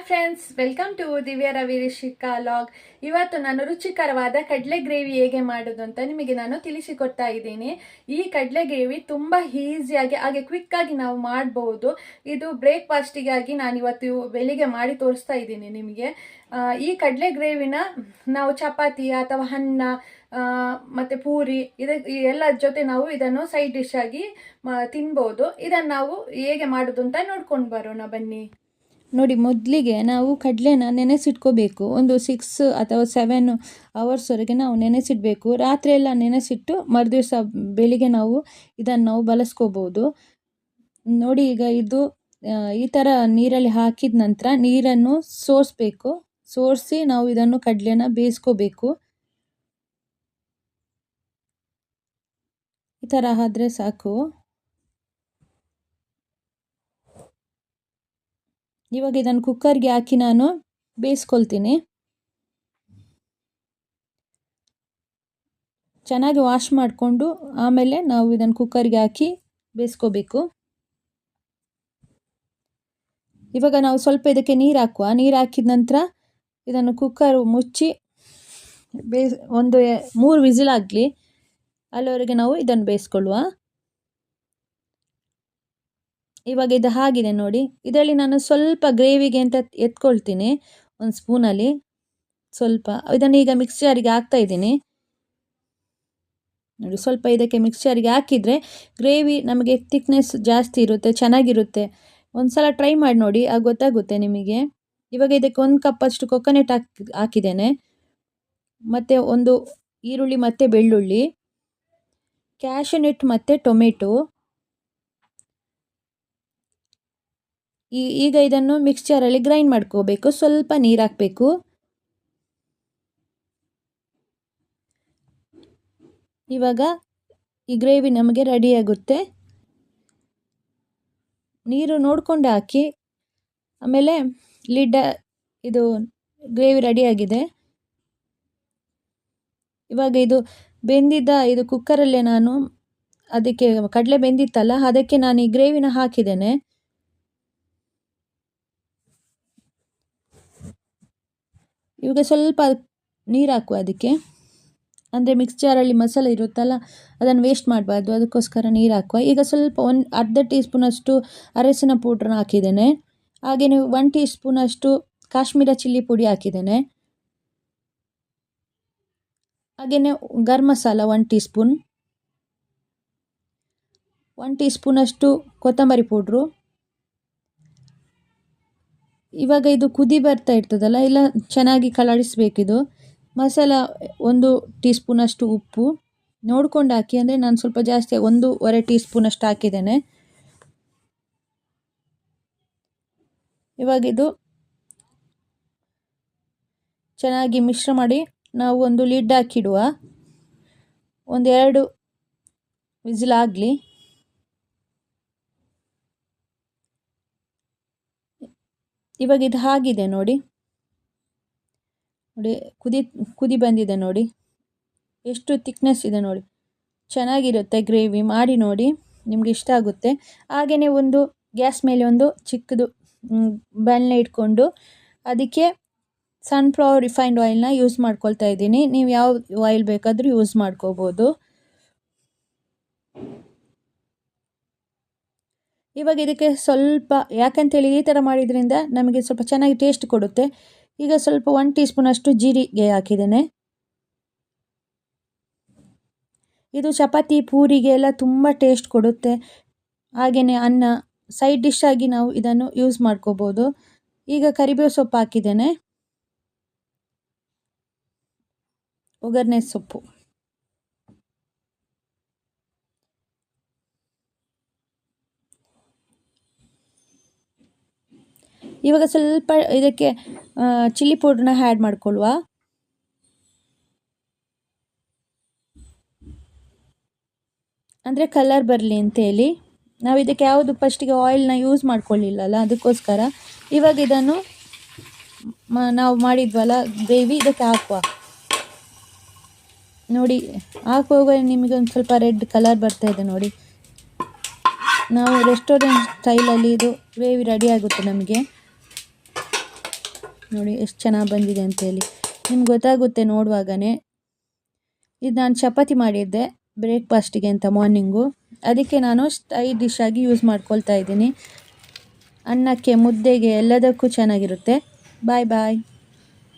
Friends, welcome to ದಿವ್ಯ Ravi Rishika log. ಇವತ್ತು ನಾನು ರುಚಿಕರವಾದ ಕಡಲೆ ಗ್ರೇವಿ ಹೇಗೆ ಮಾಡೋದು ಅಂತ ನಿಮಗೆ ನಾನು ತಿಳಿಸಿಕೊಡ್ತಾ ಇದ್ದೀನಿ. ಈ ಕಡಲೆ ಗ್ರೇವಿ ತುಂಬ ಈಸಿಯಾಗಿ ಹಾಗೆ ಕ್ವಿಕ್ಕಾಗಿ ನಾವು ಮಾಡಬಹುದು. ಇದು ಬ್ರೇಕ್ಫಾಸ್ಟಿಗಾಗಿ ನಾನು ಇವತ್ತು ಬೆಳಿಗ್ಗೆ ಮಾಡಿ ತೋರಿಸ್ತಾ ಇದ್ದೀನಿ ನಿಮಗೆ. ಈ ಕಡಲೆ ಗ್ರೇವಿನ ನಾವು ಚಪಾತಿ ಅಥವಾ ಅನ್ನ ಮತ್ತು ಪೂರಿ ಎಲ್ಲ ಜೊತೆ ನಾವು ಇದನ್ನು ಸೈಡ್ ಡಿಶ್ ಆಗಿ ತಿನ್ಬೋದು. ಇದನ್ನು ನಾವು ಹೇಗೆ ಮಾಡೋದು ಅಂತ ನೋಡ್ಕೊಂಡು ಬರೋಣ ಬನ್ನಿ. ನೋಡಿ, ಮೊದಲಿಗೆ ನಾವು ಕಡಲೆನ ನೆನೆಸಿಟ್ಕೋಬೇಕು. ಒಂದು 6 ಅಥವಾ 7 ಅವರ್ಸ್ವರೆಗೆ ನಾವು ನೆನೆಸಿಡಬೇಕು. ರಾತ್ರಿ ಎಲ್ಲ ನೆನೆಸಿಟ್ಟು ಮರುದಿವಸ ಬೆಳಿಗ್ಗೆ ನಾವು ಇದನ್ನು ಬಳಸ್ಕೋಬೋದು. ನೋಡಿ, ಈಗ ಇದು ಈ ಥರ ನೀರಲ್ಲಿ ಹಾಕಿದ ನಂತರ ನೀರನ್ನು ಸೋರಿಸ್ಬೇಕು. ಸೋರಿಸಿ ನಾವು ಇದನ್ನು ಕಡಲೆನ ಬೇಯಿಸ್ಕೋಬೇಕು. ಈ ಥರ ಆದ್ರೆ ಸಾಕು. ಇವಾಗ ಇದನ್ನು ಕುಕ್ಕರ್ಗೆ ಹಾಕಿ ನಾನು ಬೇಯಿಸ್ಕೊಳ್ತೀನಿ. ಚೆನ್ನಾಗಿ ವಾಶ್ ಮಾಡಿಕೊಂಡು ಆಮೇಲೆ ನಾವು ಇದನ್ನು ಕುಕ್ಕರ್ಗೆ ಹಾಕಿ ಬೇಯಿಸ್ಕೋಬೇಕು. ಇವಾಗ ನಾವು ಸ್ವಲ್ಪ ಇದಕ್ಕೆ ನೀರು ಹಾಕುವ. ನೀರು ಹಾಕಿದ ನಂತರ ಇದನ್ನು ಕುಕ್ಕರ್ ಮುಚ್ಚಿ ಒಂದು 3 ವಿಸಿಲ್ ಆಗಲಿ, ಅಲ್ಲಿವರೆಗೆ ನಾವು ಇದನ್ನು ಬೇಯಿಸ್ಕೊಳ್ಳುವ. ಇವಾಗ ಇದು ಆಗಿದೆ ನೋಡಿ. ಇದರಲ್ಲಿ ನಾನು ಸ್ವಲ್ಪ ಗ್ರೇವಿಗೆ ಅಂತ ಎತ್ಕೊಳ್ತೀನಿ ಒಂದು ಸ್ಪೂನಲ್ಲಿ ಸ್ವಲ್ಪ. ಇದನ್ನು ಈಗ ಮಿಕ್ಸ್ಚರಿಗೆ ಹಾಕ್ತಾ ಇದ್ದೀನಿ ನೋಡಿ. ಸ್ವಲ್ಪ ಇದಕ್ಕೆ ಮಿಕ್ಸ್ಚರಿಗೆ ಹಾಕಿದರೆ ಗ್ರೇವಿ ನಮಗೆ ಥಿಕ್ನೆಸ್ ಜಾಸ್ತಿ ಇರುತ್ತೆ, ಚೆನ್ನಾಗಿರುತ್ತೆ. ಒಂದು ಸಲ ಟ್ರೈ ಮಾಡಿ ನೋಡಿ, ಆಗ ಗೊತ್ತಾಗುತ್ತೆ ನಿಮಗೆ. ಇವಾಗ ಇದಕ್ಕೆ 1 ಕಪ್ ಅಷ್ಟು ಕೊಕೊನೆಟ್ ಹಾಕಿದ್ದೇನೆ, ಮತ್ತು ಒಂದು ಈರುಳ್ಳಿ ಮತ್ತು ಬೆಳ್ಳುಳ್ಳಿ, ಕ್ಯಾಶ್ಯೂನಟ್ ಮತ್ತು ಟೊಮೆಟೊ. ಈಗ ಇದನ್ನು ಮಿಕ್ಸ್ಚರಲ್ಲಿ ಗ್ರೈಂಡ್ ಮಾಡ್ಕೋಬೇಕು. ಸ್ವಲ್ಪ ನೀರು ಹಾಕಬೇಕು. ಇವಾಗ ಈ ಗ್ರೇವಿ ನಮಗೆ ರೆಡಿಯಾಗುತ್ತೆ. ನೀರು ನೋಡಿಕೊಂಡು ಹಾಕಿ. ಆಮೇಲೆ ಲಿಡ್, ಇದು ಗ್ರೇವಿ ರೆಡಿಯಾಗಿದೆ. ಇವಾಗ ಇದು ಬೆಂದಿದ್ದ ಇದು ಕುಕ್ಕರಲ್ಲೇ ನಾನು ಅದಕ್ಕೆ ಕಡಲೆ ಬೆಂದಿತ್ತಲ್ಲ, ಅದಕ್ಕೆ ನಾನು ಈ ಗ್ರೇವಿನ ಹಾಕಿದ್ದೇನೆ. ಇವಾಗ ಸ್ವಲ್ಪ ನೀರು ಹಾಕುವ ಅದಕ್ಕೆ. ಅಂದರೆ ಮಿಕ್ಸ್ಚರಲ್ಲಿ ಮಸಾಲೆ ಇರುತ್ತಲ್ಲ, ಅದನ್ನು ವೇಸ್ಟ್ ಮಾಡಬಾರ್ದು, ಅದಕ್ಕೋಸ್ಕರ ನೀರು ಹಾಕುವ. ಈಗ ಸ್ವಲ್ಪ ಅರ್ಧ ಟೀ ಸ್ಪೂನಷ್ಟು ಅರಸಿನ ಪೌಡ್ರನ್ನ ಹಾಕಿದ್ದೇನೆ. ಹಾಗೆಯೇ 1 ಟೀ ಸ್ಪೂನಷ್ಟು ಕಾಶ್ಮೀರ ಚಿಲ್ಲಿ ಪುಡಿ ಹಾಕಿದ್ದೇನೆ. ಹಾಗೆಯೇ garam masala 1 tea spoon, 1 tea ಸ್ಪೂನಷ್ಟು ಕೊತ್ತಂಬರಿ ಪೌಡ್ರು. ಇವಾಗ ಇದು ಕುದಿ ಬರ್ತಾ ಇರ್ತದಲ್ಲ, ಇಲ್ಲ ಚೆನ್ನಾಗಿ ಕಲರಿಸಬೇಕಿದು. ಮಸಾಲ 1 ಟೀ ಸ್ಪೂನಷ್ಟು ಉಪ್ಪು ನೋಡ್ಕೊಂಡು ಹಾಕಿ. ಅಂದರೆ ನಾನು ಸ್ವಲ್ಪ ಜಾಸ್ತಿ 1.5 ಟೀ ಸ್ಪೂನಷ್ಟು ಹಾಕಿದ್ದೇನೆ. ಇವಾಗ ಇದು ಚೆನ್ನಾಗಿ ಮಿಶ್ರ ಮಾಡಿ ನಾವು ಒಂದು ಲಿಡ್ ಹಾಕಿಡುವ. 1-2 ವಿಸಿಲ್ ಆಗಲಿ. ಇವಾಗ ಇದು ಆಗಿದೆ ನೋಡಿ. ನೋಡಿ, ಕುದಿ ಬಂದಿದೆ ನೋಡಿ, ಎಷ್ಟು ಥಿಕ್ನೆಸ್ ಇದೆ ನೋಡಿ. ಚೆನ್ನಾಗಿರುತ್ತೆ ಗ್ರೇವಿ. ಮಾಡಿ ನೋಡಿ, ನಿಮ್ಗೆ ಇಷ್ಟ ಆಗುತ್ತೆ. ಹಾಗೆಯೇ ಒಂದು ಗ್ಯಾಸ್ ಮೇಲೆ ಒಂದು ಚಿಕ್ಕದು ಬಾಣಲೆ ಇಟ್ಕೊಂಡು ಅದಕ್ಕೆ ಸನ್ಫ್ಲವರ್ ರಿಫೈನ್ಡ್ ಆಯಿಲ್ನ ಯೂಸ್ ಮಾಡ್ಕೊಳ್ತಾ ಇದ್ದೀನಿ. ನೀವು ಯಾವ ಆಯಿಲ್ ಬೇಕಾದರೂ ಯೂಸ್ ಮಾಡ್ಕೋಬೋದು. ಇವಾಗ ಇದಕ್ಕೆ ಸ್ವಲ್ಪ, ಯಾಕಂತೇಳಿ ಈ ಥರ ಮಾಡಿದ್ರಿಂದ ನಮಗೆ ಸ್ವಲ್ಪ ಚೆನ್ನಾಗಿ ಟೇಸ್ಟ್ ಕೊಡುತ್ತೆ. ಈಗ ಸ್ವಲ್ಪ 1 ಟೀ ಸ್ಪೂನಷ್ಟು ಜೀರಿಗೆ ಹಾಕಿದ್ದೇನೆ. ಇದು ಚಪಾತಿ ಪೂರಿಗೆ ಎಲ್ಲ ತುಂಬ ಟೇಸ್ಟ್ ಕೊಡುತ್ತೆ. ಹಾಗೆಯೇ ಅನ್ನ ಸೈಡ್ ಡಿಶ್ ಆಗಿ ನಾವು ಇದನ್ನು ಯೂಸ್ ಮಾಡ್ಕೋಬೋದು. ಈಗ ಕರಿಬೇವು ಸೊಪ್ಪು ಹಾಕಿದ್ದೇನೆ, ಒಗ್ಗರಣೆ ಸೊಪ್ಪು. ಇವಾಗ ಸ್ವಲ್ಪ ಇದಕ್ಕೆ ಚಿಲ್ಲಿ ಪೌಡ್ರನ್ನ ಆ್ಯಡ್ ಮಾಡ್ಕೊಳ್ಳುವ. ಅಂದರೆ ಕಲರ್ ಬರಲಿ ಅಂತೇಳಿ. ನಾವು ಇದಕ್ಕೆ ಯಾವುದು ಫಸ್ಟಿಗೆ ಆಯಿಲ್ನ ಯೂಸ್ ಮಾಡ್ಕೊಳ್ಳಿಲ್ಲಲ್ಲ, ಅದಕ್ಕೋಸ್ಕರ. ಇವಾಗ ಇದನ್ನು ನಾವು ಮಾಡಿದ್ವಲ್ಲ ಗ್ರೇವಿ, ಇದಕ್ಕೆ ಹಾಕುವ. ನೋಡಿ, ಹಾಕುವಾಗ ನಿಮಗೆ ಒಂದು ಸ್ವಲ್ಪ ರೆಡ್ ಕಲರ್ ಬರ್ತಾ ಇದೆ ನೋಡಿ. ನಾವು ರೆಸ್ಟೋರೆಂಟ್ ಸ್ಟೈಲಲ್ಲಿ ಇದು ಗ್ರೇವಿ ರೆಡಿ ಆಗುತ್ತೆ ನಮಗೆ. ನೋಡಿ ಎಷ್ಟು ಚೆನ್ನಾಗಿ ಬಂದಿದೆ ಅಂತೇಳಿ ನಿಮ್ಗೆ ಗೊತ್ತಾಗುತ್ತೆ ನೋಡುವಾಗನೇ. ಇದು ನಾನು ಚಪಾತಿ ಮಾಡಿದ್ದೆ ಬ್ರೇಕ್ಫಾಸ್ಟಿಗೆ ಅಂತ ಮಾರ್ನಿಂಗು, ಅದಕ್ಕೆ ನಾನು ಸೈಡ್ ಡಿಶ್ ಆಗಿ ಯೂಸ್ ಮಾಡ್ಕೊಳ್ತಾ ಇದ್ದೀನಿ. ಅನ್ನಕ್ಕೆ, ಮುದ್ದೆಗೆ ಎಲ್ಲದಕ್ಕೂ ಚೆನ್ನಾಗಿರುತ್ತೆ. ಬಾಯ್ ಬಾಯ್.